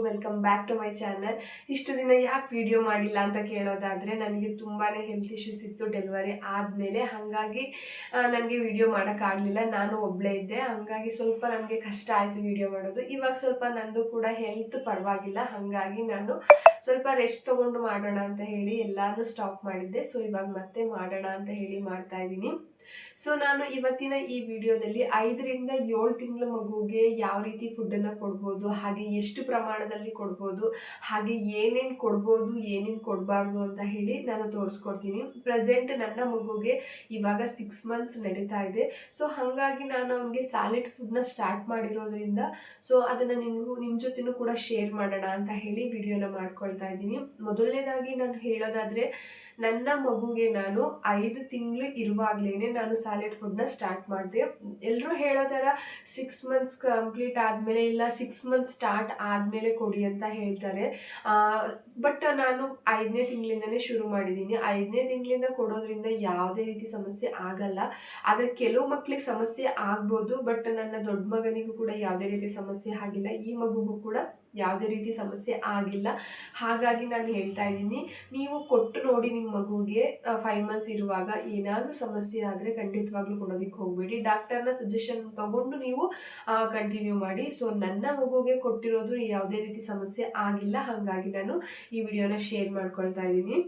Welcome back to my channel. ಇಷ್ಟು ದಿನ ಯಾಕೆ ವಿಡಿಯೋ ಮಾಡಿಲ್ಲ ಅಂತ ಕೇಳೋದಾದರೆ, ನನಗೆ ತುಂಬಾ ಹೆಲ್ತ್ ಇಶ್ಯೂಸ್ ಇತ್ತು ಡೆಲಿವರಿ ಆದಮೇಲೆ. ಹಾಗಾಗಿ ನನಗೆ ವಿಡಿಯೋ ಮಾಡೋಕ್ಕಾಗಲಿಲ್ಲ. ನಾನು ಒಬ್ಬಳೇ ಇದ್ದೆ, ಹಾಗಾಗಿ ಸ್ವಲ್ಪ ನನಗೆ ಕಷ್ಟ ಆಯಿತು ವಿಡಿಯೋ ಮಾಡೋದು. ಇವಾಗ ಸ್ವಲ್ಪ ನಂದು ಕೂಡ ಹೆಲ್ತ್ ಪರವಾಗಿಲ್ಲ, ಹಾಗಾಗಿ ನಾನು ಸ್ವಲ್ಪ ರೆಸ್ಟ್ ತೊಗೊಂಡು ಮಾಡೋಣ ಅಂತ ಹೇಳಿ ಎಲ್ಲಾನು ಸ್ಟಾಪ್ ಮಾಡಿದ್ದೆ. ಸೊ ಇವಾಗ ಮತ್ತೆ ಮಾಡೋಣ ಅಂತ ಹೇಳಿ ಮಾಡ್ತಾ ಇದ್ದೀನಿ. ಸೊ ನಾನು ಇವತ್ತಿನ ಈ ವಿಡಿಯೋದಲ್ಲಿ 5 ರಿಂದ 7 ತಿಂಗಳ ಮಗುಗೆ ಯಾವ ರೀತಿ ಫುಡ್ಡನ್ನು ಕೊಡ್ಬೋದು, ಹಾಗೆ ಎಷ್ಟು ಪ್ರಮಾಣದಲ್ಲಿ ಕೊಡ್ಬೋದು, ಹಾಗೆ ಏನೇನು ಕೊಡ್ಬೋದು ಏನೇನು ಕೊಡಬಾರ್ದು ಅಂತ ಹೇಳಿ ನಾನು ತೋರಿಸ್ಕೊಡ್ತೀನಿ. ಪ್ರೆಸೆಂಟ್ ನನ್ನ ಮಗುಗೆ ಇವಾಗ 6 ಮಂತ್ಸ್ ನಡೀತಾ ಇದೆ. ಸೊ ಹಾಗಾಗಿ ನಾನು ಅವನಿಗೆ ಸ್ಯಾಲಿಡ್ ಫುಡ್ನ ಸ್ಟಾರ್ಟ್ ಮಾಡಿರೋದ್ರಿಂದ ಸೊ ಅದನ್ನು ನಿಮ್ಮ ಜೊತೆನೂ ಕೂಡ ಶೇರ್ ಮಾಡೋಣ ಅಂತ ಹೇಳಿ ವಿಡಿಯೋನ ಮಾಡ್ಕೊಳ್ತಾ ಇದ್ದೀನಿ. ಮೊದಲನೇದಾಗಿ ನಾನು ಹೇಳೋದಾದರೆ, ನನ್ನ ಮಗುಗೆ ನಾನು 5 ತಿಂಗಳು ಇರುವಾಗಲೇ ನಾನು ಸ್ಯಾಲಿಡ್ ಫುಡ್ನ ಸ್ಟಾರ್ಟ್ ಮಾಡಿದೆ. ಎಲ್ಲರೂ ಹೇಳೋ ಥರ 6 ಮಂತ್ಸ್ ಕಂಪ್ಲೀಟ್ ಆದಮೇಲೆ ಇಲ್ಲ 6 ಮಂತ್ಸ್ ಸ್ಟಾರ್ಟ್ ಆದಮೇಲೆ ಕೊಡಿ ಅಂತ ಹೇಳ್ತಾರೆ. ಬಟ್ ನಾನು 5ನೇ ತಿಂಗಳಿಂದನೇ ಶುರು ಮಾಡಿದ್ದೀನಿ. 5ನೇ ತಿಂಗಳಿಂದ ಕೊಡೋದ್ರಿಂದ ಯಾವುದೇ ರೀತಿ ಸಮಸ್ಯೆ ಆಗಲ್ಲ. ಆದರೆ ಕೆಲವು ಮಕ್ಕಳಿಗೆ ಸಮಸ್ಯೆ ಆಗ್ಬೋದು, ಬಟ್ ನನ್ನ ದೊಡ್ಡ ಮಗನಿಗೂ ಕೂಡ ಯಾವುದೇ ರೀತಿ ಸಮಸ್ಯೆ ಆಗಿಲ್ಲ. ಈ ಮಗುಗೂ ಕೂಡ ಯಾವುದೇ ರೀತಿ ಸಮಸ್ಯೆ ಆಗಿಲ್ಲ. ಹಾಗಾಗಿ ನಾನು ಹೇಳ್ತಾ ಇದ್ದೀನಿ, ನೀವು ಕೊಟ್ಟು ನೋಡಿ ನಿಮ್ಮ ಮಗುಗೆ 5 ಮಂತ್ಸ್ ಇರುವಾಗ. ಏನಾದರೂ ಸಮಸ್ಯೆ ಆದರೆ ಖಂಡಿತವಾಗ್ಲೂ ಕೊಡೋದಕ್ಕೆ ಹೋಗಬೇಡಿ. ಡಾಕ್ಟರ್ನ ಸಜೆಷನ್ ತಗೊಂಡು ನೀವು ಕಂಟಿನ್ಯೂ ಮಾಡಿ. ಸೊ ನನ್ನ ಮಗುಗೆ ಕೊಟ್ಟಿರೋದು ಯಾವುದೇ ರೀತಿ ಸಮಸ್ಯೆ ಆಗಿಲ್ಲ, ಹಾಗಾಗಿ ನಾನು ಈ ವಿಡಿಯೋನ ಶೇರ್ ಮಾಡ್ಕೊಳ್ತಾ ಇದ್ದೀನಿ.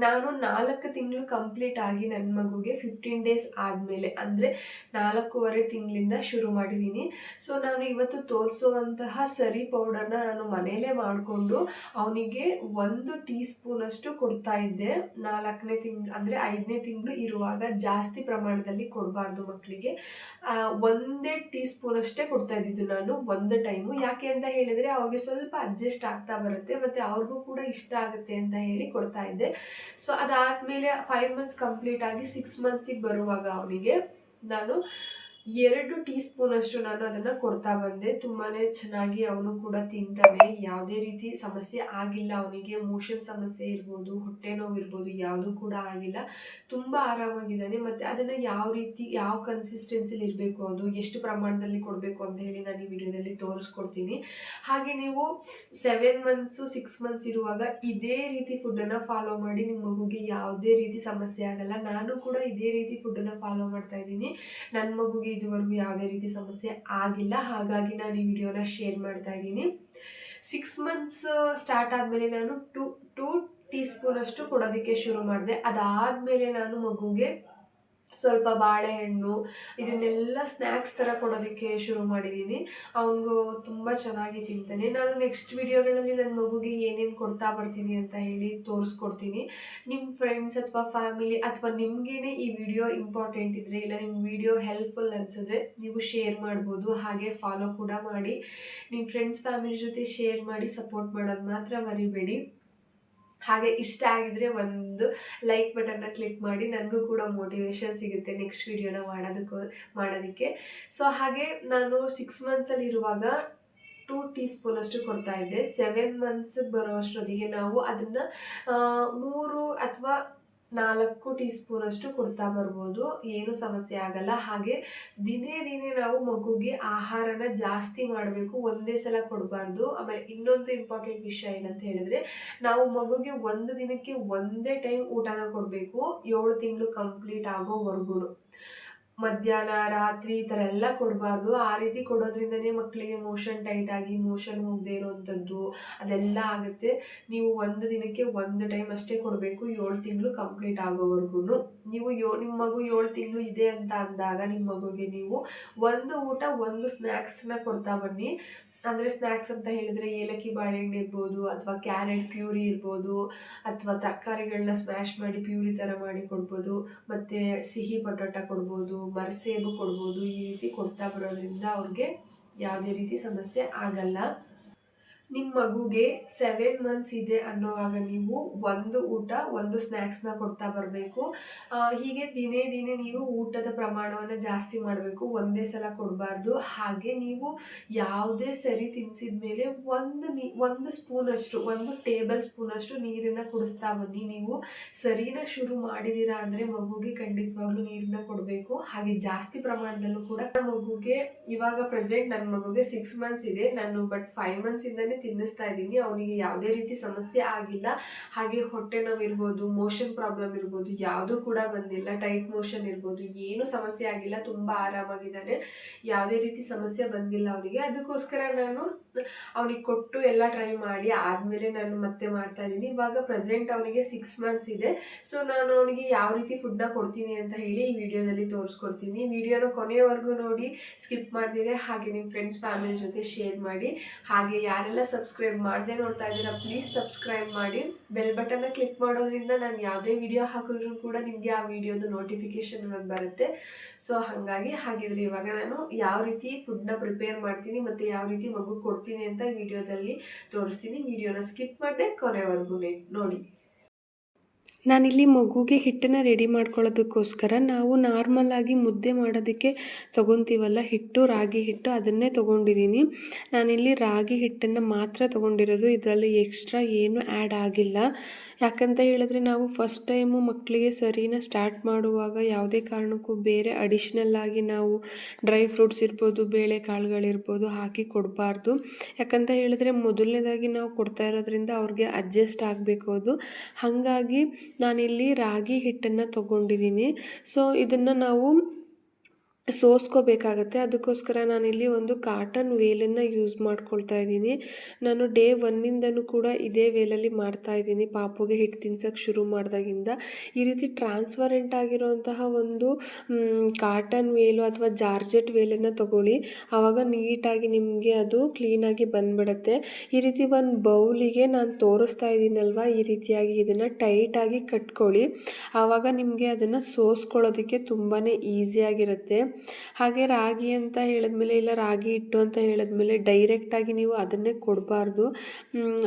ನಾನು 4 ತಿಂಗಳು ಕಂಪ್ಲೀಟ್ ಆಗಿ ನನ್ನ ಮಗುಗೆ 15 ಡೇಸ್ ಆದಮೇಲೆ, ಅಂದರೆ 4.5 ತಿಂಗಳಿಂದ ಶುರು ಮಾಡಿದ್ದೀನಿ. ಸೊ ನಾನು ಇವತ್ತು ತೋರಿಸುವಂತಹ ಸರಿ ಪೌಡರ್ನ ನಾನು ಮನೆಯಲ್ಲೇ ಮಾಡಿಕೊಂಡು ಅವನಿಗೆ 1 ಟೀ ಸ್ಪೂನಷ್ಟು ಕೊಡ್ತಾ ಇದ್ದೆ. 4ನೇ ತಿಂಗಳು ಅಂದರೆ 5ನೇ ತಿಂಗಳು ಇರುವಾಗ ಜಾಸ್ತಿ ಪ್ರಮಾಣದಲ್ಲಿ ಕೊಡಬಾರ್ದು ಮಕ್ಕಳಿಗೆ. 1 ಟೀ ಸ್ಪೂನಷ್ಟೇ ಕೊಡ್ತಾ ಇದ್ದಿದ್ದು ನಾನು ಒಂದು ಟೈಮು. ಯಾಕೆ ಅಂತ ಹೇಳಿದರೆ ಅವ್ರಿಗೆ ಸ್ವಲ್ಪ ಅಡ್ಜಸ್ಟ್ ಆಗ್ತಾ ಬರುತ್ತೆ, ಮತ್ತು ಅವ್ರಿಗೂ ಕೂಡ ಇಷ್ಟ ಆಗುತ್ತೆ ಅಂತ ಹೇಳಿ ಕೊಡ್ತಾ ಇದ್ದೆ. ಸೊ ಅದಾದಮೇಲೆ 5 ಮಂತ್ಸ್ ಕಂಪ್ಲೀಟ್ ಆಗಿ 6 ಮಂತ್ಸಿಗೆ ಬರುವಾಗ ಅವನಿಗೆ ನಾನು 2 ಟೀ ಸ್ಪೂನಷ್ಟು ನಾನು ಅದನ್ನು ಕೊಡ್ತಾ ಬಂದೆ. ತುಂಬಾ ಚೆನ್ನಾಗಿ ಅವನು ಕೂಡ ತಿಂತಾನೆ. ಯಾವುದೇ ರೀತಿ ಸಮಸ್ಯೆ ಆಗಿಲ್ಲ ಅವನಿಗೆ. ಮೋಷನ್ ಸಮಸ್ಯೆ ಇರ್ಬೋದು, ಹೊಟ್ಟೆ ನೋವು ಇರ್ಬೋದು, ಯಾವುದೂ ಕೂಡ ಆಗಿಲ್ಲ. ತುಂಬ ಆರಾಮಾಗಿದ್ದಾನೆ. ಮತ್ತು ಅದನ್ನು ಯಾವ ರೀತಿ ಯಾವ ಕನ್ಸಿಸ್ಟೆನ್ಸಿಲಿ ಇರಬೇಕು, ಅದು ಎಷ್ಟು ಪ್ರಮಾಣದಲ್ಲಿ ಕೊಡಬೇಕು ಅಂತ ಹೇಳಿ ನಾನು ಈ ವಿಡಿಯೋದಲ್ಲಿ ತೋರಿಸ್ಕೊಡ್ತೀನಿ. ಹಾಗೆ ನೀವು 7 ಮಂತ್ಸು 6 ಮಂತ್ಸ್ ಇರುವಾಗ ಇದೇ ರೀತಿ ಫುಡ್ಡನ್ನು ಫಾಲೋ ಮಾಡಿ, ನಿಮ್ಮ ಮಗುಗೆ ಯಾವುದೇ ರೀತಿ ಸಮಸ್ಯೆ ಆಗಲ್ಲ. ನಾನು ಕೂಡ ಇದೇ ರೀತಿ ಫುಡ್ಡನ್ನು ಫಾಲೋ ಮಾಡ್ತಾ ಇದ್ದೀನಿ. ನನ್ನ ಮಗುಗೆ ಇದುವರೆಗೂ ಯಾವುದೇ ರೀತಿ ಸಮಸ್ಯೆ ಆಗಿಲ್ಲ, ಹಾಗಾಗಿ ನಾನು ಈ ವಿಡಿಯೋನ ಶೇರ್ ಮಾಡ್ತಾ ಇದ್ದೀನಿ. 6 ಮಂತ್ಸ್ ಸ್ಟಾರ್ಟ್ ಆದಮೇಲೆ ನಾನು 2 ಟೀ ಸ್ಪೂನಷ್ಟು ಕೊಡೋದಕ್ಕೆ ಶುರು ಮಾಡಿದೆ. ಅದಾದಮೇಲೆ ನಾನು ಮಗುಗೆ ಸ್ವಲ್ಪ ಬಾಳೆಹಣ್ಣು ಇದನ್ನೆಲ್ಲ ಸ್ನ್ಯಾಕ್ಸ್ ಥರ ಕೊಡೋದಕ್ಕೆ ಶುರು ಮಾಡಿದ್ದೀನಿ. ಅವನಿಗೂ ತುಂಬ ಚೆನ್ನಾಗಿ ತಿಂತಾನೆ. ನಾನು ನೆಕ್ಸ್ಟ್ ವಿಡಿಯೋಗಳಲ್ಲಿ ನನ್ನ ಮಗುಗೆ ಏನೇನು ಕೊಡ್ತಾ ಬರ್ತೀನಿ ಅಂತ ಹೇಳಿ ತೋರಿಸ್ಕೊಡ್ತೀನಿ. ನಿಮ್ಮ ಫ್ರೆಂಡ್ಸ್ ಅಥವಾ ಫ್ಯಾಮಿಲಿ ಅಥವಾ ನಿಮಗೇನೆ ಈ ವಿಡಿಯೋ ಇಂಪಾರ್ಟೆಂಟ್ ಇದ್ದರೆ, ಇಲ್ಲ ನಿಮ್ಮ ವಿಡಿಯೋ ಹೆಲ್ಪ್ಫುಲ್ ಅನಿಸಿದ್ರೆ ನೀವು ಶೇರ್ ಮಾಡ್ಬೋದು. ಹಾಗೆ ಫಾಲೋ ಕೂಡ ಮಾಡಿ. ನಿಮ್ಮ ಫ್ರೆಂಡ್ಸ್ ಫ್ಯಾಮಿಲಿ ಜೊತೆ ಶೇರ್ ಮಾಡಿ ಸಪೋರ್ಟ್ ಮಾಡೋದು ಮಾತ್ರ ಮರಿಬೇಡಿ. ಹಾಗೆ ಇಷ್ಟ ಆಗಿದ್ರೆ ಒಂದು ಲೈಕ್ ಬಟನ್ನ ಕ್ಲಿಕ್ ಮಾಡಿ, ನನಗೂ ಕೂಡ ಮೋಟಿವೇಶನ್ ಸಿಗುತ್ತೆ ನೆಕ್ಸ್ಟ್ ವಿಡಿಯೋನ ಮಾಡೋದಕ್ಕೆ. ಸೊ ಹಾಗೆ ನಾನು 6 ಮಂತ್ಸಲ್ಲಿ ಇರುವಾಗ 2 ಟೀ ಸ್ಪೂನಷ್ಟು ಕೊಡ್ತಾ ಇದ್ದೆ. 7 ಮಂತ್ಸಿಗೆ ಬರೋ ಅಷ್ಟೊತ್ತಿಗೆ ನಾವು ಅದನ್ನು 3 ಅಥವಾ 4 ಟೀ ಸ್ಪೂನಷ್ಟು ಕೊಡ್ತಾ ಬರ್ಬೋದು, ಏನೂ ಸಮಸ್ಯೆ ಆಗಲ್ಲ. ಹಾಗೆ ದಿನೇ ನಾವು ಮಗುಗೆ ಆಹಾರನ ಜಾಸ್ತಿ ಮಾಡಬೇಕು, ಒಂದೇ ಸಲ ಕೊಡಬಾರ್ದು. ಆಮೇಲೆ ಇನ್ನೊಂದು ಇಂಪಾರ್ಟೆಂಟ್ ವಿಷಯ ಏನಂತ ಹೇಳಿದ್ರೆ, ನಾವು ಮಗುಗೆ ಒಂದು ದಿನಕ್ಕೆ ಒಂದೇ ಟೈಮ್ ಊಟನ ಕೊಡಬೇಕು 7 ತಿಂಗಳು ಕಂಪ್ಲೀಟ್ ಆಗೋವರೆಗೂ. ಮಧ್ಯಾಹ್ನ ರಾತ್ರಿ ಈ ಥರ ಎಲ್ಲ ಕೊಡಬಾರ್ದು. ಆ ರೀತಿ ಕೊಡೋದ್ರಿಂದನೇ ಮಕ್ಕಳಿಗೆ ಮೋಷನ್ ಟೈಟ್ ಆಗಿ ಮೋಷನ್ ಹೋಗದೆ ಇರೋವಂಥದ್ದು ಅದೆಲ್ಲ ಆಗುತ್ತೆ. ನೀವು ಒಂದು ದಿನಕ್ಕೆ ಒಂದು ಟೈಮ್ ಅಷ್ಟೇ ಕೊಡಬೇಕು 7 ತಿಂಗಳು ಕಂಪ್ಲೀಟ್ ಆಗೋವರೆಗೂ. ನೀವು ನಿಮ್ಮ ಮಗು 7 ತಿಂಗಳು ಇದೆ ಅಂತ ಅಂದಾಗ ನಿಮ್ಮ ಮಗುಗೆ ನೀವು ಒಂದು ಊಟ ಒಂದು ಸ್ನ್ಯಾಕ್ಸ್ನ ಕೊಡ್ತಾ ಬನ್ನಿ. ಅಂದರೆ ಸ್ನ್ಯಾಕ್ಸ್ ಅಂತ ಹೇಳಿದರೆ ಏಲಕ್ಕಿ ಬಾಳೆಹಣ್ಣು ಇರ್ಬೋದು, ಅಥವಾ ಕ್ಯಾರೆಟ್ ಪ್ಯೂರಿ ಇರ್ಬೋದು, ಅಥವಾ ತರಕಾರಿಗಳನ್ನ ಸ್ಮ್ಯಾಶ್ ಮಾಡಿ ಪ್ಯೂರಿ ಥರ ಮಾಡಿ ಕೊಡ್ಬೋದು, ಮತ್ತು ಸಿಹಿ ಪೊಟೊಟ ಕೊಡ್ಬೋದು, ಮರಸೇಬು ಕೊಡ್ಬೋದು. ಈ ರೀತಿ ಕೊಡ್ತಾ ಬರೋದ್ರಿಂದ ಅವ್ರಿಗೆ ಯಾವುದೇ ರೀತಿ ಸಮಸ್ಯೆ ಆಗಲ್ಲ. ನಿಮ್ಮ ಮಗುಗೆ 7 ಮಂತ್ಸ್ ಇದೆ ಅನ್ನೋವಾಗ ನೀವು ಒಂದು ಊಟ ಒಂದು ಸ್ನ್ಯಾಕ್ಸ್ನ ಕೊಡ್ತಾ ಬರಬೇಕು. ಹೀಗೆ ದಿನೇ ನೀವು ಊಟದ ಪ್ರಮಾಣವನ್ನು ಜಾಸ್ತಿ ಮಾಡಬೇಕು, ಒಂದೇ ಸಲ ಕೊಡಬಾರ್ದು. ಹಾಗೆ ನೀವು ಯಾವುದೇ ಸರಿ ತಿನ್ನಿಸಿದ ಮೇಲೆ ಒಂದು ಸ್ಪೂನಷ್ಟು, 1 ಟೇಬಲ್ ಸ್ಪೂನಷ್ಟು ನೀರನ್ನು ಕುಡಿಸ್ತಾ ಬನ್ನಿ. ನೀವು ಸರಿನ ಶುರು ಮಾಡಿದ್ದೀರಾ ಅಂದರೆ ಮಗುಗೆ ಖಂಡಿತವಾಗ್ಲೂ ನೀರನ್ನ ಕೊಡಬೇಕು. ಹಾಗೆ ಜಾಸ್ತಿ ಪ್ರಮಾಣದಲ್ಲೂ ಕೂಡ ಮಗುಗೆ ಇವಾಗ ಪ್ರೆಸೆಂಟ್ ನನ್ನ ಮಗುಗೆ 6 ಮಂತ್ಸ್ ಇದೆ. ನಾನು 5 ಮಂತ್ಸಿಂದನೇ ತಿನ್ನಿಸ್ತಾ ಇದ್ದೀನಿ. ಅವನಿಗೆ ಯಾವುದೇ ರೀತಿ ಸಮಸ್ಯೆ ಆಗಿಲ್ಲ. ಹಾಗೆ ಹೊಟ್ಟೆ ನೋವು ಇರ್ಬೋದು, ಮೋಷನ್ ಪ್ರಾಬ್ಲಮ್ ಇರ್ಬೋದು, ಯಾವುದೂ ಕೂಡ ಬಂದಿಲ್ಲ. ಟೈಟ್ ಮೋಷನ್ ಇರ್ಬೋದು, ಏನೂ ಸಮಸ್ಯೆ ಆಗಿಲ್ಲ. ತುಂಬ ಆರಾಮಾಗಿದ್ದಾನೆ. ಯಾವುದೇ ರೀತಿ ಸಮಸ್ಯೆ ಬಂದಿಲ್ಲ ಅವನಿಗೆ. ಅದಕ್ಕೋಸ್ಕರ ನಾನು ಅವನಿಗೆ ಕೊಟ್ಟು ಎಲ್ಲ ಟ್ರೈ ಮಾಡಿ ಆದಮೇಲೆ ನಾನು ಮತ್ತೆ ಮಾಡ್ತಾ ಇದ್ದೀನಿ. ಇವಾಗ ಪ್ರೆಸೆಂಟ್ ಅವನಿಗೆ 6 ಮಂತ್ಸ್ ಇದೆ. ಸೊ ನಾನು ಅವನಿಗೆ ಯಾವ ರೀತಿ ಫುಡ್ನ ಕೊಡ್ತೀನಿ ಅಂತ ಹೇಳಿ ಈ ವಿಡಿಯೋದಲ್ಲಿ ತೋರಿಸ್ಕೊಡ್ತೀನಿ. ವಿಡಿಯೋನ ಕೊನೆಯವರೆಗೂ ನೋಡಿ, ಸ್ಕಿಪ್ ಮಾಡ್ದಿದ್ರೆ ಹಾಗೆ ನಿಮ್ಮ ಫ್ರೆಂಡ್ಸ್ ಫ್ಯಾಮಿಲಿ ಜೊತೆ ಶೇರ್ ಮಾಡಿ. ಹಾಗೆ ಯಾರೆಲ್ಲ ಸಬ್ಸ್ಕ್ರೈಬ್ ಮಾಡದೆ ನೋಡ್ತಾ ಇದ್ದೀರಾ ಪ್ಲೀಸ್ ಸಬ್ಸ್ಕ್ರೈಬ್ ಮಾಡಿ. ಬೆಲ್ ಬಟನ್ನ ಕ್ಲಿಕ್ ಮಾಡೋದ್ರಿಂದ ನಾನು ಯಾವುದೇ ವಿಡಿಯೋ ಹಾಕಿದ್ರೂ ಕೂಡ ನಿಮಗೆ ಆ ವಿಡಿಯೋದು ನೋಟಿಫಿಕೇಶನ್ ಅನ್ನೋದು ಬರುತ್ತೆ. ಸೊ ಹಾಗಿದ್ರೆ ಇವಾಗ ನಾನು ಯಾವ ರೀತಿ ಫುಡ್ನ ಪ್ರಿಪೇರ್ ಮಾಡ್ತೀನಿ ಮತ್ತು ಯಾವ ರೀತಿ ಮಗು ಕೊಡ್ತೀನಿ ಅಂತ ವಿಡಿಯೋದಲ್ಲಿ ತೋರಿಸ್ತೀನಿ. ವಿಡಿಯೋನ ಸ್ಕಿಪ್ ಮಾಡದೆ ಕೊನೆವರೆಗೂ ನೋಡಿ. ನಾನಿಲ್ಲಿ ಮಗುಗೆ ಹಿಟ್ಟನ್ನು ರೆಡಿ ಮಾಡ್ಕೊಳ್ಳೋದಕ್ಕೋಸ್ಕರ ನಾವು ನಾರ್ಮಲಾಗಿ ಮುದ್ದೆ ಮಾಡೋದಕ್ಕೆ ತೊಗೊತೀವಲ್ಲ ಹಿಟ್ಟು, ರಾಗಿ ಹಿಟ್ಟು, ಅದನ್ನೇ ತೊಗೊಂಡಿದ್ದೀನಿ. ನಾನಿಲ್ಲಿ ರಾಗಿ ಹಿಟ್ಟನ್ನು ಮಾತ್ರ ತೊಗೊಂಡಿರೋದು, ಇದರಲ್ಲಿ ಎಕ್ಸ್ಟ್ರಾ ಏನು ಆ್ಯಡ್ ಆಗಿಲ್ಲ. ಯಾಕಂತ ಹೇಳಿದ್ರೆ ನಾವು ಫಸ್ಟ್ ಟೈಮು ಮಕ್ಕಳಿಗೆ ಸರಿನ ಸ್ಟಾರ್ಟ್ ಮಾಡುವಾಗ ಯಾವುದೇ ಕಾರಣಕ್ಕೂ ಬೇರೆ ಅಡಿಷ್ನಲ್ ಆಗಿ ನಾವು ಡ್ರೈ ಫ್ರೂಟ್ಸ್ ಇರ್ಬೋದು, ಬೇಳೆ ಕಾಳುಗಳಿರ್ಬೋದು ಹಾಕಿ ಕೊಡಬಾರ್ದು. ಯಾಕಂತ ಹೇಳಿದ್ರೆ ಮೊದಲನೇದಾಗಿ ನಾವು ಕೊಡ್ತಾ ಇರೋದ್ರಿಂದ ಅವ್ರಿಗೆ ಅಡ್ಜಸ್ಟ್ ಆಗಬೇಕು ಅದು. ಹಾಗಾಗಿ ನಾನಿಲ್ಲಿ ರಾಗಿ ಹಿಟ್ಟನ್ನು ತೊಗೊಂಡಿದ್ದೀನಿ. ಸೊ ಇದನ್ನು ನಾವು ಸೋಸ್ಕೋಬೇಕಾಗತ್ತೆ. ಅದಕ್ಕೋಸ್ಕರ ನಾನಿಲ್ಲಿ ಒಂದು ಕಾಟನ್ ವೇಲನ್ನು ಯೂಸ್ ಮಾಡ್ಕೊಳ್ತಾ ಇದ್ದೀನಿ. ನಾನು ಡೇ 1ಇಂದನೂ ಕೂಡ ಇದೇ ವೇಲಲ್ಲಿ ಮಾಡ್ತಾಯಿದ್ದೀನಿ. ಪಾಪುಗೆ ಹಿಟ್ಟು ತಿನ್ಸೋಕ್ಕೆ ಶುರು ಮಾಡಿದಾಗಿಂದ ಈ ರೀತಿ ಟ್ರಾನ್ಸ್ಪರೆಂಟ್ ಆಗಿರೋಂತಹ ಒಂದು ಕಾಟನ್ ವೇಲು ಅಥವಾ ಜಾರ್ಜೆಟ್ ವೇಲನ್ನು ತೊಗೊಳ್ಳಿ. ಆವಾಗ ನೀಟಾಗಿ ನಿಮಗೆ ಅದು ಕ್ಲೀನಾಗಿ ಬಂದ್ಬಿಡುತ್ತೆ. ಈ ರೀತಿ ಒಂದು ಬೌಲಿಗೆ ನಾನು ತೋರಿಸ್ತಾ ಇದ್ದೀನಲ್ವ, ಈ ರೀತಿಯಾಗಿ ಇದನ್ನು ಟೈಟಾಗಿ ಕಟ್ಕೊಳ್ಳಿ. ಆವಾಗ ನಿಮಗೆ ಅದನ್ನು ಸೋಸ್ಕೊಳ್ಳೋದಕ್ಕೆ ತುಂಬಾ ಈಸಿಯಾಗಿರುತ್ತೆ. ಹಾಗೆ ರಾಗಿ ಅಂತ ಹೇಳಿದ್ಮೇಲೆ, ಇಲ್ಲ ರಾಗಿ ಹಿಟ್ಟು ಅಂತ ಹೇಳಿದ್ಮೇಲೆ ಡೈರೆಕ್ಟಾಗಿ ನೀವು ಅದನ್ನೇ ಕೊಡಬಾರ್ದು.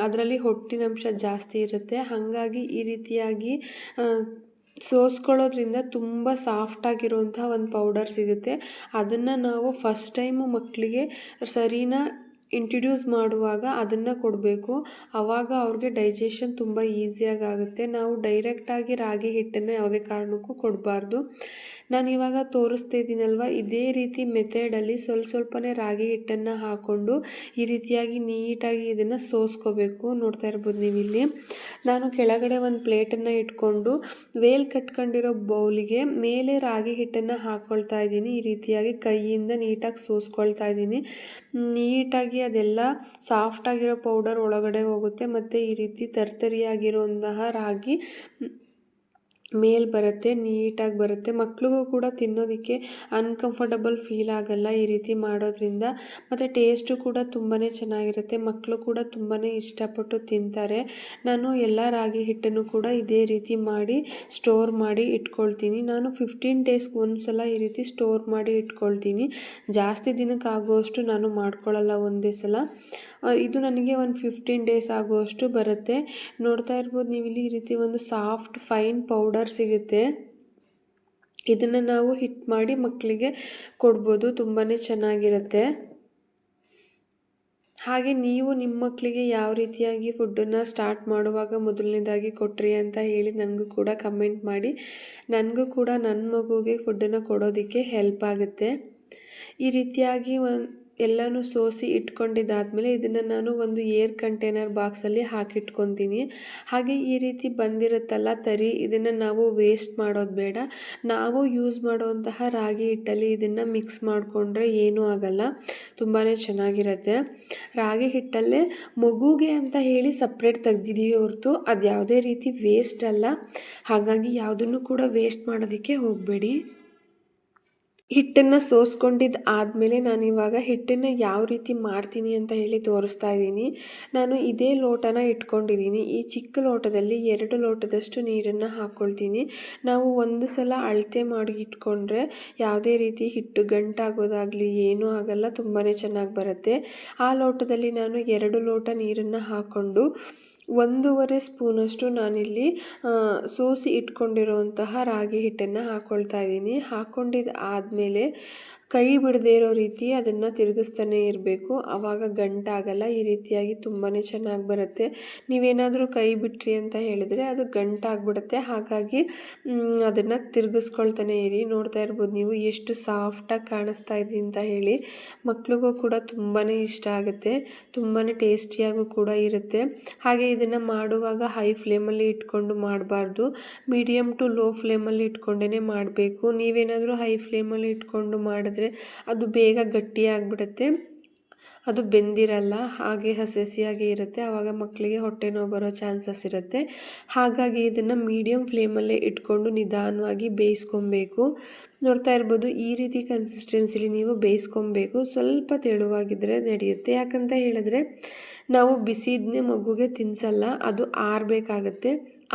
ಅದರಲ್ಲಿ ಹೊಟ್ಟಿನಂಶ ಜಾಸ್ತಿ ಇರುತ್ತೆ. ಹಾಗಾಗಿ ಈ ರೀತಿಯಾಗಿ ಸೋಸ್ಕೊಳ್ಳೋದ್ರಿಂದ ತುಂಬ ಸಾಫ್ಟಾಗಿರುವಂಥ ಒಂದು ಪೌಡರ್ ಸಿಗುತ್ತೆ. ಅದನ್ನು ನಾವು ಫಸ್ಟ್ ಟೈಮು ಮಕ್ಕಳಿಗೆ ಸರಿನಾ ಇಂಟ್ರಡ್ಯೂಸ್ ಮಾಡುವಾಗ ಅದನ್ನು ಕೊಡಬೇಕು. ಆವಾಗ ಅವ್ರಿಗೆ ಡೈಜೆಷನ್ ತುಂಬ ಈಸಿಯಾಗಿ ಆಗುತ್ತೆ. ನಾವು ಡೈರೆಕ್ಟಾಗಿ ರಾಗಿ ಹಿಟ್ಟನ್ನು ಯಾವುದೇ ಕಾರಣಕ್ಕೂ ಕೊಡಬಾರ್ದು. ನಾನಿವಾಗ ತೋರಿಸ್ತಾ ಇದ್ದೀನಲ್ವ, ಇದೇ ರೀತಿ ಮೆಥಡಲ್ಲಿ ಸ್ವಲ್ಪನೇ ರಾಗಿ ಹಿಟ್ಟನ್ನು ಹಾಕ್ಕೊಂಡು ಈ ರೀತಿಯಾಗಿ ನೀಟಾಗಿ ಇದನ್ನು ಸೋಸ್ಕೋಬೇಕು. ನೋಡ್ತಾ ಇರ್ಬೋದು ನೀವಿಲ್ಲಿ. ನಾನು ಕೆಳಗಡೆ ಒಂದು ಪ್ಲೇಟನ್ನು ಇಟ್ಕೊಂಡು ವೇಲ್ ಕಟ್ಕೊಂಡಿರೋ ಬೌಲಿಗೆ ಮೇಲೆ ರಾಗಿ ಹಿಟ್ಟನ್ನು ಹಾಕ್ಕೊಳ್ತಾ ಇದ್ದೀನಿ. ಈ ರೀತಿಯಾಗಿ ಕೈಯಿಂದ ನೀಟಾಗಿ ಸೋಸ್ಕೊಳ್ತಾ ಇದ್ದೀನಿ. ನೀಟಾಗಿ ಅದೆಲ್ಲ ಸಾಫ್ಟಾಗಿರೋ ಪೌಡರ್ ಒಳಗಡೆ ಹೋಗುತ್ತೆ ಮತ್ತು ಈ ರೀತಿ ತರ್ತರಿಯಾಗಿರುವಂತಹ ರಾಗಿ ಮೇಲ್ ಬರುತ್ತೆ, ನೀಟಾಗಿ ಬರುತ್ತೆ. ಮಕ್ಳಿಗೂ ಕೂಡ ತಿನ್ನೋದಕ್ಕೆ ಅನ್ಕಂಫರ್ಟಬಲ್ ಫೀಲ್ ಆಗಲ್ಲ ಈ ರೀತಿ ಮಾಡೋದ್ರಿಂದ. ಮತ್ತು ಟೇಸ್ಟು ಕೂಡ ತುಂಬಾ ಚೆನ್ನಾಗಿರುತ್ತೆ. ಮಕ್ಕಳು ಕೂಡ ತುಂಬಾ ಇಷ್ಟಪಟ್ಟು ತಿಂತಾರೆ. ನಾನು ಎಲ್ಲ ರಾಗಿ ಹಿಟ್ಟನ್ನು ಕೂಡ ಇದೇ ರೀತಿ ಮಾಡಿ ಸ್ಟೋರ್ ಮಾಡಿ ಇಟ್ಕೊಳ್ತೀನಿ. ನಾನು 15 ಡೇಸ್ಗೆ ಒಂದ್ಸಲ ಈ ರೀತಿ ಸ್ಟೋರ್ ಮಾಡಿ ಇಟ್ಕೊಳ್ತೀನಿ. ಜಾಸ್ತಿ ದಿನಕ್ಕೆ ಆಗುವಷ್ಟು ನಾನು ಮಾಡ್ಕೊಳ್ಳಲ್ಲ ಒಂದೇ ಸಲ. ಇದು ನನಗೆ ಒಂದು 15 ಡೇಸ್ ಆಗುವಷ್ಟು ಬರುತ್ತೆ. ನೋಡ್ತಾ ಇರ್ಬೋದು ನೀವಿಲ್ಲಿ ಈ ರೀತಿ ಒಂದು ಸಾಫ್ಟ್ ಫೈನ್ ಪೌಡರ್ ಸಿಗುತ್ತೆ. ಇದನ್ನು ನಾವು ಹಿಟ್ ಮಾಡಿ ಮಕ್ಕಳಿಗೆ ಕೊಡ್ಬೋದು, ತುಂಬಾ ಚೆನ್ನಾಗಿರುತ್ತೆ. ಹಾಗೆ ನೀವು ನಿಮ್ಮ ಮಕ್ಕಳಿಗೆ ಯಾವ ರೀತಿಯಾಗಿ ಫುಡ್ಡನ್ನು ಸ್ಟಾರ್ಟ್ ಮಾಡುವಾಗ ಮೊದಲನೇದಾಗಿ ಕೊಟ್ರಿ ಅಂತ ಹೇಳಿ ನನಗೂ ಕೂಡ ಕಮೆಂಟ್ ಮಾಡಿ. ನನಗೂ ಕೂಡ ನನ್ನ ಮಗುಗೆ ಫುಡ್ಡನ್ನು ಕೊಡೋದಕ್ಕೆ ಹೆಲ್ಪ್ ಆಗುತ್ತೆ. ಈ ರೀತಿಯಾಗಿ ಎಲ್ಲನೂ ಸೋಸಿ ಇಟ್ಕೊಂಡಿದ್ದಾದಮೇಲೆ ಇದನ್ನು ನಾನು ಒಂದು ಏರ್ ಕಂಟೈನರ್ ಬಾಕ್ಸಲ್ಲಿ ಹಾಕಿಟ್ಕೊತೀನಿ. ಹಾಗೆ ಈ ರೀತಿ ಬಂದಿರುತ್ತಲ್ಲ ತರಿ, ಇದನ್ನು ನಾವು ವೇಸ್ಟ್ ಮಾಡೋದು ಬೇಡ. ನಾವು ಯೂಸ್ ಮಾಡುವಂತಹ ರಾಗಿ ಹಿಟ್ಟಲ್ಲಿ ಇದನ್ನು ಮಿಕ್ಸ್ ಮಾಡಿಕೊಂಡ್ರೆ ಏನೂ ಆಗಲ್ಲ, ತುಂಬಾ ಚೆನ್ನಾಗಿರುತ್ತೆ. ರಾಗಿ ಹಿಟ್ಟಲ್ಲೇ ಮಗುಗೆ ಅಂತ ಹೇಳಿ ಸಪ್ರೇಟ್ ತೆಗ್ದಿದ್ದೀವಿ ಹೊರತು ಅದು ಯಾವುದೇ ರೀತಿ ವೇಸ್ಟ್ ಅಲ್ಲ. ಹಾಗಾಗಿ ಯಾವುದನ್ನು ಕೂಡ ವೇಸ್ಟ್ ಮಾಡೋದಕ್ಕೆ ಹೋಗಬೇಡಿ. ಹಿಟ್ಟನ್ನು ಸೋಸ್ಕೊಂಡಿದ್ದು ಆದಮೇಲೆ ನಾನಿವಾಗ ಹಿಟ್ಟನ್ನು ಯಾವ ರೀತಿ ಮಾಡ್ತೀನಿ ಅಂತ ಹೇಳಿ ತೋರಿಸ್ತಾ ಇದ್ದೀನಿ. ನಾನು ಇದೇ ಲೋಟನ ಇಟ್ಕೊಂಡಿದ್ದೀನಿ. ಈ ಚಿಕ್ಕ ಲೋಟದಲ್ಲಿ 2 ಲೋಟದಷ್ಟು ನೀರನ್ನು ಹಾಕ್ಕೊಳ್ತೀನಿ. ನಾವು ಒಂದು ಸಲ ಅಳತೆ ಮಾಡಿ ಇಟ್ಕೊಂಡ್ರೆ ಯಾವುದೇ ರೀತಿ ಹಿಟ್ಟು ಗಂಟಾಗೋದಾಗಲಿ ಏನೂ ಆಗಲ್ಲ, ತುಂಬಾ ಚೆನ್ನಾಗಿ ಬರುತ್ತೆ. ಆ ಲೋಟದಲ್ಲಿ ನಾನು 2 ಲೋಟ ನೀರನ್ನು ಹಾಕ್ಕೊಂಡು 1.5 ಸ್ಪೂನಷ್ಟು ನಾನಿಲ್ಲಿ ಸೋಸಿ ಇಟ್ಕೊಂಡಿರುವಂತಹ ರಾಗಿ ಹಿಟ್ಟನ್ನು ಹಾಕ್ಕೊಳ್ತಾ ಇದ್ದೀನಿ. ಹಾಕ್ಕೊಂಡಿದ್ದು ಆದಮೇಲೆ ಕೈ ಬಿಡದೇ ಇರೋ ರೀತಿ ಅದನ್ನು ತಿರುಗಿಸ್ತಾನೆ ಇರಬೇಕು, ಆವಾಗ ಗಂಟಾಗಲ್ಲ. ಈ ರೀತಿಯಾಗಿ ತುಂಬಾ ಚೆನ್ನಾಗಿ ಬರುತ್ತೆ. ನೀವೇನಾದರೂ ಕೈ ಬಿಟ್ರಿ ಅಂತ ಹೇಳಿದರೆ ಅದು ಗಂಟಾಗ್ಬಿಡುತ್ತೆ. ಹಾಗಾಗಿ ಅದನ್ನು ತಿರುಗಿಸ್ಕೊಳ್ತಾನೆ ಇರಿ. ನೋಡ್ತಾ ಇರ್ಬೋದು ನೀವು ಎಷ್ಟು ಸಾಫ್ಟಾಗಿ ಕಾಣಿಸ್ತಾ ಇದೆ ಅಂತ ಹೇಳಿ. ಮಕ್ಳಿಗೂ ಕೂಡ ತುಂಬಾ ಇಷ್ಟ ಆಗುತ್ತೆ, ತುಂಬಾ ಟೇಸ್ಟಿಯಾಗೂ ಕೂಡ ಇರುತ್ತೆ. ಹಾಗೆ ಇದನ್ನು ಮಾಡುವಾಗ ಹೈ ಫ್ಲೇಮಲ್ಲಿ ಇಟ್ಕೊಂಡು ಮಾಡಬಾರ್ದು, ಮೀಡಿಯಮ್ ಟು ಲೋ ಫ್ಲೇಮಲ್ಲಿ ಇಟ್ಕೊಂಡೇ ಮಾಡಬೇಕು. ನೀವೇನಾದರೂ ಹೈ ಫ್ಲೇಮಲ್ಲಿ ಇಟ್ಕೊಂಡು ಮಾಡಿದ್ರೆ ಅದು ಬೇಗ ಗಟ್ಟಿಯಾಗಿಬಿಡುತ್ತೆ, ಅದು ಬೆಂದಿರಲ್ಲ, ಹಾಗೆ ಹಸಿಯಾಗಿ ಇರುತ್ತೆ. ಆವಾಗ ಮಕ್ಕಳಿಗೆ ಹೊಟ್ಟೆ ನೋವು ಬರೋ ಚಾನ್ಸಸ್ ಇರುತ್ತೆ. ಹಾಗಾಗಿ ಇದನ್ನು ಮೀಡಿಯಮ್ ಫ್ಲೇಮಲ್ಲೇ ಇಟ್ಕೊಂಡು ನಿಧಾನವಾಗಿ ಬೇಯಿಸ್ಕೊಬೇಕು. ನೋಡ್ತಾ ಇರ್ಬೋದು ಈ ರೀತಿ ಕನ್ಸಿಸ್ಟೆನ್ಸಿಲಿ ನೀವು ಬೇಯಿಸ್ಕೊಬೇಕು. ಸ್ವಲ್ಪ ತೆಳುವಾಗಿದ್ದರೆ ನಡೆಯುತ್ತೆ. ಯಾಕಂತ ಹೇಳಿದ್ರೆ ನಾವು ಬಿಸಿದನ್ನೇ ಮಗುಗೆ ತಿನ್ನಿಸಲ್ಲ, ಅದು ಆರಬೇಕಾಗತ್ತೆ.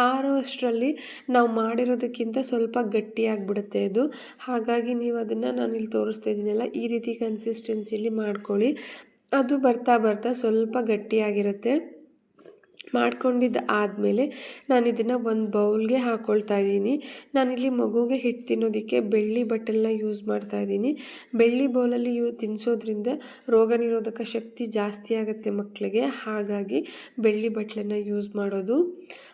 ಆರೋ ಅಷ್ಟರಲ್ಲಿ ನಾವು ಮಾಡಿರೋದಕ್ಕಿಂತ ಸ್ವಲ್ಪ ಗಟ್ಟಿಯಾಗಿಬಿಡುತ್ತೆ ಅದು. ಹಾಗಾಗಿ ನೀವು ಅದನ್ನು ನಾನಿಲ್ಲಿ ತೋರಿಸ್ತಾ ಇದ್ದೀನಲ್ಲ, ಈ ರೀತಿ ಕನ್ಸಿಸ್ಟೆನ್ಸಿಲಿ ಮಾಡ್ಕೊಳ್ಳಿ. ಅದು ಬರ್ತಾ ಬರ್ತಾ ಸ್ವಲ್ಪ ಗಟ್ಟಿಯಾಗಿರುತ್ತೆ. ಮಾಡ್ಕೊಂಡಿದ್ದು ಆದಮೇಲೆ ನಾನು ಇದನ್ನು ಒಂದು ಬೌಲ್ಗೆ ಹಾಕ್ಕೊಳ್ತಾ ಇದ್ದೀನಿ. ನಾನಿಲ್ಲಿ ಮಗುಗೆ ಹಿಟ್ಟು ತಿನ್ನೋದಕ್ಕೆ ಬೆಳ್ಳಿ ಬಟ್ಟಲನ್ನ ಯೂಸ್ ಮಾಡ್ತಾ ಇದ್ದೀನಿ. ಬೆಳ್ಳಿ ಬೌಲಲ್ಲಿ ತಿನ್ನಿಸೋದ್ರಿಂದ ರೋಗ ನಿರೋಧಕ ಶಕ್ತಿ ಜಾಸ್ತಿ ಆಗುತ್ತೆ ಮಕ್ಕಳಿಗೆ, ಹಾಗಾಗಿ ಬೆಳ್ಳಿ ಬಟ್ಟಲನ್ನು ಯೂಸ್ ಮಾಡೋದು.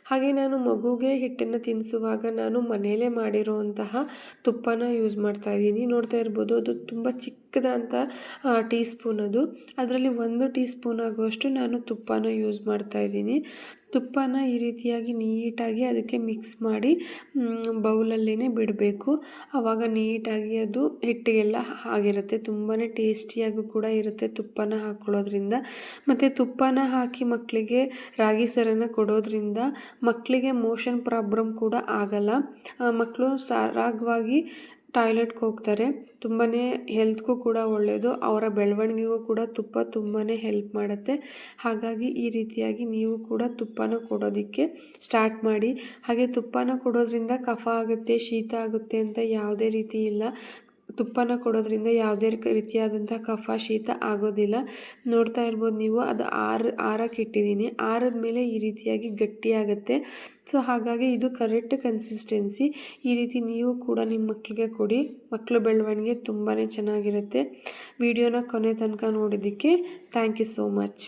ಹಾಗೆ ನಾನು ಮಗುಗೆ ಹಿಟ್ಟನ್ನು ತಿನ್ನಿಸುವಾಗ ನಾನು ಮನೆಯಲ್ಲೇ ಮಾಡಿರೋವಂತಹ ತುಪ್ಪನ ಯೂಸ್ ಮಾಡ್ತಾ ಇದ್ದೀನಿ. ನೋಡ್ತಾ ಇರ್ಬೋದು ಅದು ತುಂಬ ಚಿಕ್ಕದಂಥ ಟೀ ಸ್ಪೂನ್, ಅದರಲ್ಲಿ 1 ಟೀ ಸ್ಪೂನ್ ಆಗುವಷ್ಟು ನಾನು ತುಪ್ಪನ ಯೂಸ್ ಮಾಡ್ತಾ ಇದ್ದೀನಿ. ತುಪ್ಪನ ಈ ರೀತಿಯಾಗಿ ನೀಟಾಗಿ ಅದಕ್ಕೆ ಮಿಕ್ಸ್ ಮಾಡಿ ಬೌಲಲ್ಲೇ ಬಿಡಬೇಕು. ಆವಾಗ ನೀಟಾಗಿ ಅದು ಹಿಟ್ಟಿಗೆಲ್ಲ ಆಗಿರುತ್ತೆ. ತುಂಬಾ ಟೇಸ್ಟಿಯಾಗೂ ಕೂಡ ಇರುತ್ತೆ ತುಪ್ಪನ ಹಾಕ್ಕೊಳ್ಳೋದ್ರಿಂದ. ಮತ್ತು ತುಪ್ಪನ ಹಾಕಿ ಮಕ್ಕಳಿಗೆ ರಾಗಿ ಸರನ ಕೊಡೋದ್ರಿಂದ ಮಕ್ಕಳಿಗೆ ಮೋಷನ್ ಪ್ರಾಬ್ಲಮ್ ಕೂಡ ಆಗಲ್ಲ. ಮಕ್ಕಳು ಸರಾಗವಾಗಿ ಟಾಯ್ಲೆಟ್ಗೆ ಹೋಗ್ತಾರೆ. ತುಂಬಾ ಹೆಲ್ತ್ಗೂ ಕೂಡ ಒಳ್ಳೆಯದು, ಅವರ ಬೆಳವಣಿಗೆಗೂ ಕೂಡ ತುಪ್ಪ ತುಂಬಾ ಹೆಲ್ಪ್ ಮಾಡುತ್ತೆ. ಹಾಗಾಗಿ ಈ ರೀತಿಯಾಗಿ ನೀವು ಕೂಡ ತುಪ್ಪನ ಕೊಡೋದಕ್ಕೆ ಸ್ಟಾರ್ಟ್ ಮಾಡಿ. ಹಾಗೆ ತುಪ್ಪನ ಕೊಡೋದ್ರಿಂದ ಕಫ ಆಗುತ್ತೆ, ಶೀತ ಆಗುತ್ತೆ ಅಂತ ಯಾವುದೇ ರೀತಿ ಇಲ್ಲ. ತುಪ್ಪನ ಕೊಡೋದ್ರಿಂದ ಯಾವುದೇ ರೀತಿಯಾದಂಥ ಕಫ ಶೀತ ಆಗೋದಿಲ್ಲ. ನೋಡ್ತಾ ಇರ್ಬೋದು ನೀವು, ಅದು ಆರಕ್ಕೆ ಇಟ್ಟಿದ್ದೀನಿ. ಆರಿದ ಮೇಲೆ ಈ ರೀತಿಯಾಗಿ ಗಟ್ಟಿಯಾಗುತ್ತೆ. ಸೊ ಹಾಗಾಗಿ ಇದು ಕರೆಕ್ಟ್ ಕನ್ಸಿಸ್ಟೆನ್ಸಿ. ಈ ರೀತಿ ನೀವು ಕೂಡ ನಿಮ್ಮ ಮಕ್ಕಳಿಗೆ ಕೊಡಿ, ಮಕ್ಕಳ ಬೆಳವಣಿಗೆ ತುಂಬಾ ಚೆನ್ನಾಗಿರುತ್ತೆ. ವಿಡಿಯೋನ ಕೊನೆ ತನಕ ನೋಡೋದಕ್ಕೆ ಥ್ಯಾಂಕ್ ಯು ಸೋ ಮಚ್.